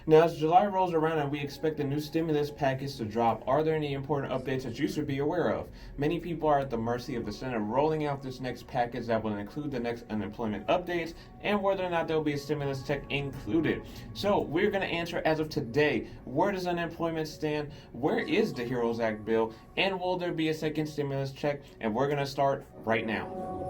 Now, as July rolls around and we expect a new stimulus package to drop, are there any important updates that you should be aware of? Many people are at the mercy of the Senate rolling out this next package that will include the next unemployment updates and whether or not there will be a stimulus check included. So we're going to answer as of today, where does unemployment stand? Where is the HEROES Act bill? And will there be a second stimulus check? And we're going to start right now.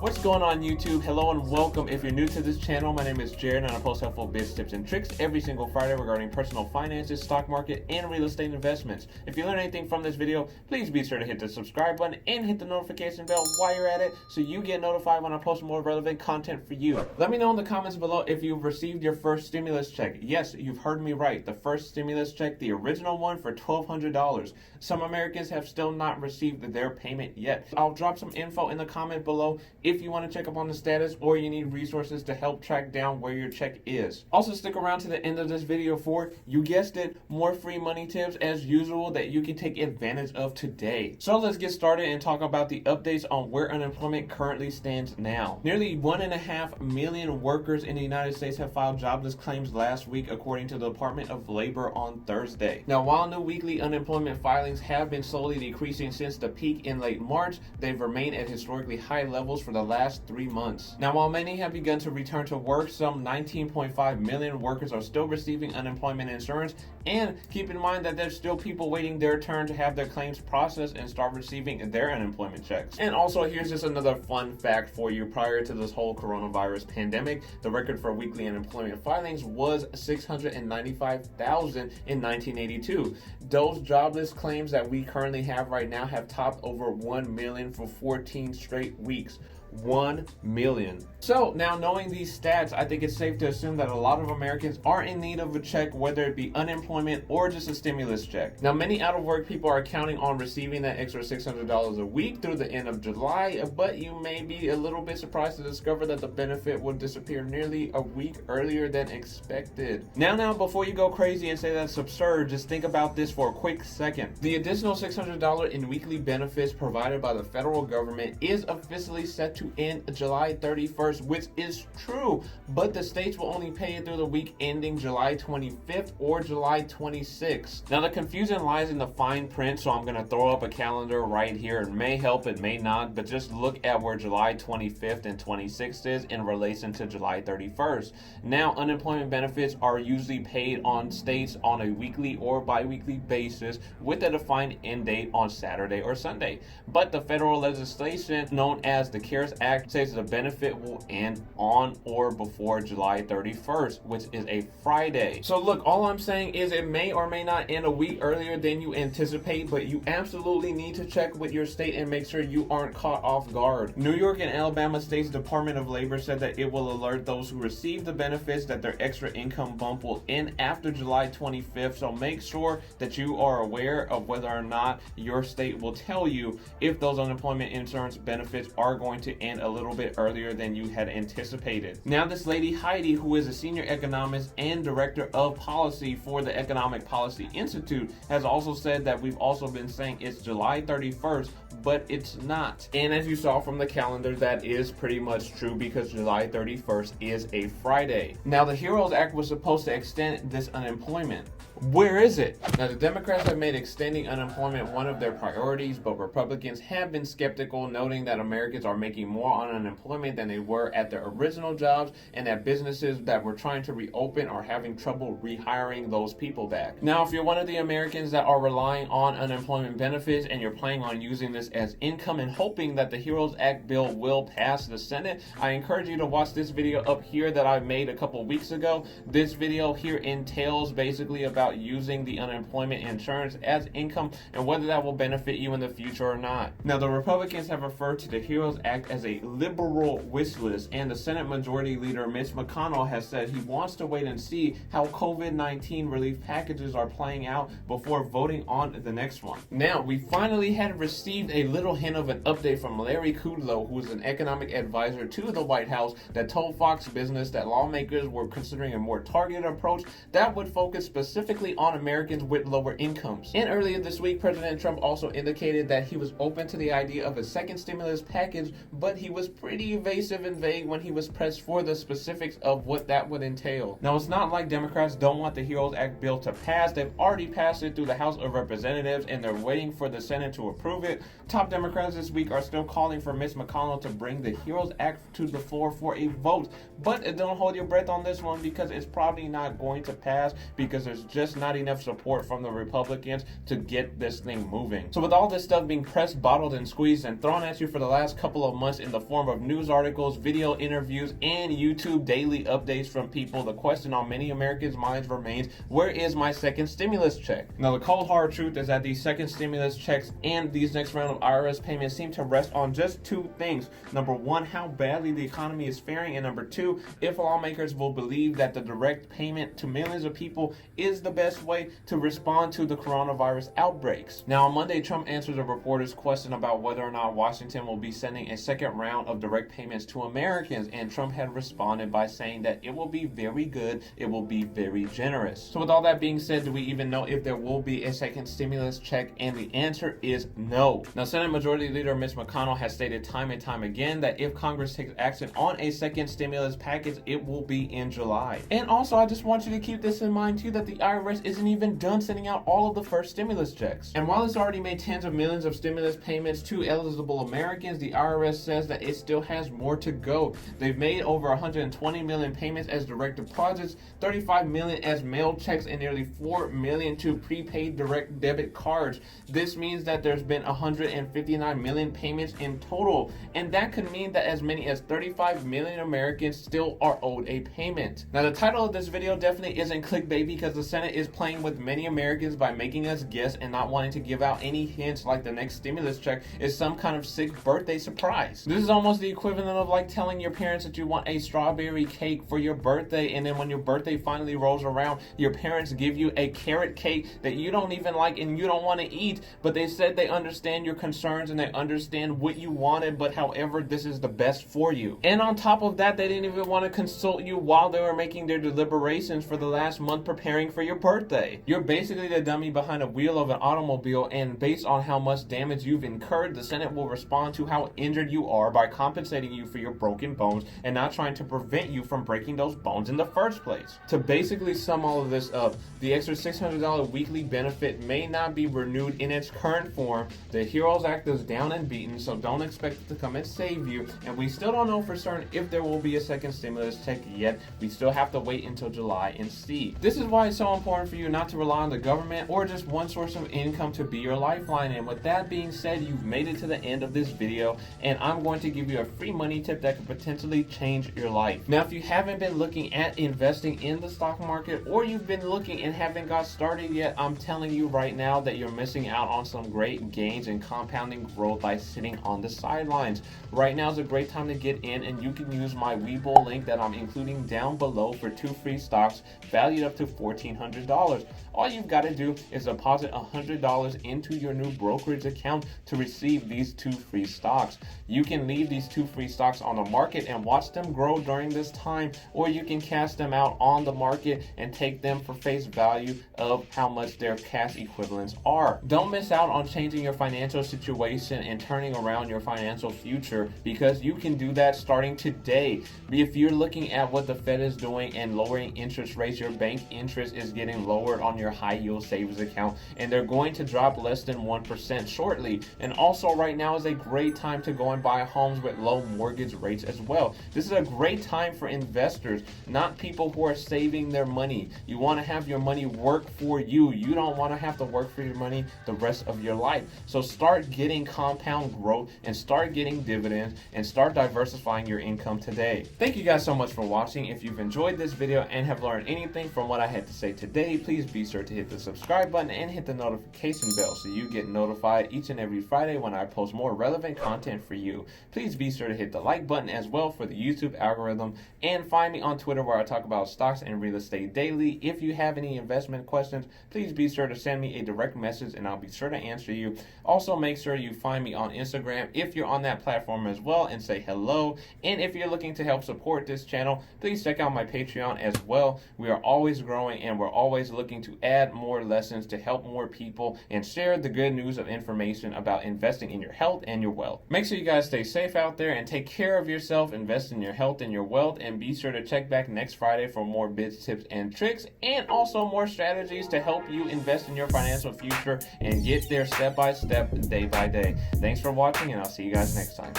What's going on YouTube? Hello and welcome. If you're new to this channel, my name is Jared and I post helpful biz tips and tricks every single Friday regarding personal finances, stock market, and real estate investments. If you learn anything from this video, please be sure to hit the subscribe button and hit the notification bell while you're at it so you get notified when I post more relevant content for you. Let me know in the comments below if you've received your first stimulus check. Yes, you've heard me right. The first stimulus check, the original one for $1,200. Some Americans have still not received their payment yet. I'll drop some info in the comment below if you want to check up on the status or you need resources to help track down where your check is. Also, stick around to the end of this video for, you guessed it, more free money tips as usual that you can take advantage of today. So let's get started and talk about the updates on where unemployment currently stands now. Nearly 1.5 million workers in the United States have filed jobless claims last week, according to the Department of Labor on Thursday. Now, while new weekly unemployment filings have been slowly decreasing since the peak in late March, they've remained at historically high levels for the last 3 months. Now, while many have begun to return to work, some 19.5 million workers are still receiving unemployment insurance, and keep in mind that there's still people waiting their turn to have their claims processed and start receiving their unemployment checks. And also, here's just another fun fact for you. Prior to this whole coronavirus pandemic, the record for weekly unemployment filings was 695,000 in 1982. Those jobless claims that we currently have right now have topped over 1 million for 14 straight weeks. 1 million. So now, knowing these stats, I think it's safe to assume that a lot of Americans are in need of a check, whether it be unemployment or just a stimulus check. Now, many out of work people are counting on receiving that extra $600 a week through the end of July, but you may be a little bit surprised to discover that the benefit will disappear nearly a week earlier than expected. Now, before you go crazy and say that's absurd, just think about this for a quick second. The additional $600 in weekly benefits provided by the federal government is officially set to end July 31st, which is true, but the states will only pay it through the week ending July 25th or July 26th. Now, the confusion lies in the fine print, so I'm going to throw up a calendar right here. It may help, it may not, but just look at where July 25th and 26th is in relation to July 31st. Now, unemployment benefits are usually paid on states on a weekly or bi-weekly basis with a defined end date on Saturday or Sunday. But the federal legislation known as the CARES Act says the benefit will end on or before July 31st, which is a Friday. So look, all I'm saying is it may or may not end a week earlier than you anticipate, but you absolutely need to check with your state and make sure you aren't caught off guard. New York and Alabama State's Department of Labor said that it will alert those who receive the benefits that their extra income bump will end after July 25th. So make sure that you are aware of whether or not your state will tell you if those unemployment insurance benefits are going to end a little bit earlier than you had anticipated. Now, this lady Heidi, who is a senior economist and director of policy for the Economic Policy Institute, has also said that we've also been saying it's July 31st, but it's not. And as you saw from the calendar, that is pretty much true because July 31st is a Friday. Now, the HEROES Act was supposed to extend this unemployment. Where is it? Now, the Democrats have made extending unemployment one of their priorities, but Republicans have been skeptical, noting that Americans are making more on unemployment than they were at their original jobs, and that businesses that were trying to reopen are having trouble rehiring those people back. Now, if you're one of the Americans that are relying on unemployment benefits and you're planning on using this as income and hoping that the HEROES Act bill will pass the Senate, I encourage you to watch this video up here that I made a couple weeks ago. This video here entails basically about using the unemployment insurance as income and whether that will benefit you in the future or not. Now, the Republicans have referred to the HEROES Act as a liberal wish list, and the Senate Majority Leader Mitch McConnell has said he wants to wait and see how COVID-19 relief packages are playing out before voting on the next one. Now, we finally had received a little hint of an update from Larry Kudlow, who is an economic advisor to the White House, that told Fox Business that lawmakers were considering a more targeted approach that would focus specifically specifically on Americans with lower incomes. And earlier this week, President Trump also indicated that he was open to the idea of a second stimulus package, but he was pretty evasive and vague when he was pressed for the specifics of what that would entail. Now, it's not like Democrats don't want the HEROES Act bill to pass. They've already passed it through the House of Representatives, and they're waiting for the Senate to approve it. Top Democrats this week are still calling for Mitch McConnell to bring the HEROES Act to the floor for a vote, but don't hold your breath on this one because it's probably not going to pass because there's just not enough support from the Republicans to get this thing moving. So with all this stuff being pressed, bottled, and squeezed and thrown at you for the last couple of months in the form of news articles, video interviews, and YouTube daily updates from people, the question on many Americans' minds remains, where is my second stimulus check? Now, the cold hard truth is that these second stimulus checks and these next round of IRS payments seem to rest on just two things. Number one, how badly the economy is faring, and number two, if lawmakers will believe that the direct payment to millions of people is the best way to respond to the coronavirus outbreaks. Now, on Monday, Trump answered a reporter's question about whether or not Washington will be sending a second round of direct payments to Americans, and Trump had responded by saying that it will be very good, it will be very generous. So with all that being said, do we even know if there will be a second stimulus check? And the answer is no. Now, Senate Majority Leader Mitch McConnell has stated time and time again that if Congress takes action on a second stimulus package, it will be in July. And also, I just want you to keep this in mind too, that the IRS isn't even done sending out all of the first stimulus checks. And while it's already made tens of millions of stimulus payments to eligible Americans, the IRS says that it still has more to go. They've made over 120 million payments as direct deposits, 35 million as mail checks, and nearly 4 million to prepaid direct debit cards. This means that there's been 159 million payments in total, and that could mean that as many as 35 million Americans still are owed a payment. Now, the title of this video definitely isn't clickbait because the Senate is playing with many Americans by making us guess and not wanting to give out any hints like the next stimulus check is some kind of sick birthday surprise. This is almost the equivalent of like telling your parents that you want a strawberry cake for your birthday, and then when your birthday finally rolls around, your parents give you a carrot cake that you don't even like and you don't want to eat, but they said they understand your concerns and they understand what you wanted, but however, this is the best for you. And on top of that, they didn't even want to consult you while they were making their deliberations for the last month preparing for your birthday. You're basically the dummy behind a wheel of an automobile, and based on how much damage you've incurred, the Senate will respond to how injured you are by compensating you for your broken bones and not trying to prevent you from breaking those bones in the first place. To basically sum all of this up, the extra $600 weekly benefit may not be renewed in its current form. The HEROES Act is down and beaten, so don't expect it to come and save you, and we still don't know for certain if there will be a second stimulus check yet. We still have to wait until July and see. This is why it's so important for you not to rely on the government or just one source of income to be your lifeline. And with that being said, you've made it to the end of this video, and I'm going to give you a free money tip that could potentially change your life. Now, if you haven't been looking at investing in the stock market, or you've been looking and haven't got started yet, I'm telling you right now that you're missing out on some great gains and compounding growth by sitting on the sidelines. Right now is a great time to get in, and you can use my Webull link that I'm including down below for 2 free stocks valued up to $1,400. All you've got to do is deposit $100 into your new brokerage account to receive these 2 free stocks. You can leave these 2 free stocks on the market and watch them grow during this time, or you can cash them out on the market and take them for face value of how much their cash equivalents are. Don't miss out on changing your financial situation and turning around your financial future, because you can do that starting today. If you're looking at what the Fed is doing and lowering interest rates, your bank interest is getting lowered on your high yield savings account, and they're going to drop less than 1% shortly. And also right now is a great time to go and buy homes with low mortgage rates as well. This is a great time for investors, not people who are saving their money. You want to have your money work for you. You don't want to have to work for your money the rest of your life. So start getting compound growth and start getting dividends and start diversifying your income today. Thank you guys so much for watching. If you've enjoyed this video and have learned anything from what I had to say today, please be sure to hit the subscribe button and hit the notification bell so you get notified each and every Friday when I post more relevant content for you. Please be sure to hit the like button as well for the YouTube algorithm, and find me on Twitter where I talk about stocks and real estate daily. If you have any investment questions, please be sure to send me a direct message and I'll be sure to answer you. Also, make sure you find me on Instagram if you're on that platform as well and say hello. And if you're looking to help support this channel, please check out my Patreon as well. We are always growing and we're always always looking to add more lessons to help more people and share the good news of information about investing in your health and your wealth. Make sure you guys stay safe out there and take care of yourself, invest in your health and your wealth, and be sure to check back next Friday for more bits, tips, and tricks, and also more strategies to help you invest in your financial future and get there step by step, day by day. Thanks for watching, and I'll see you guys next time.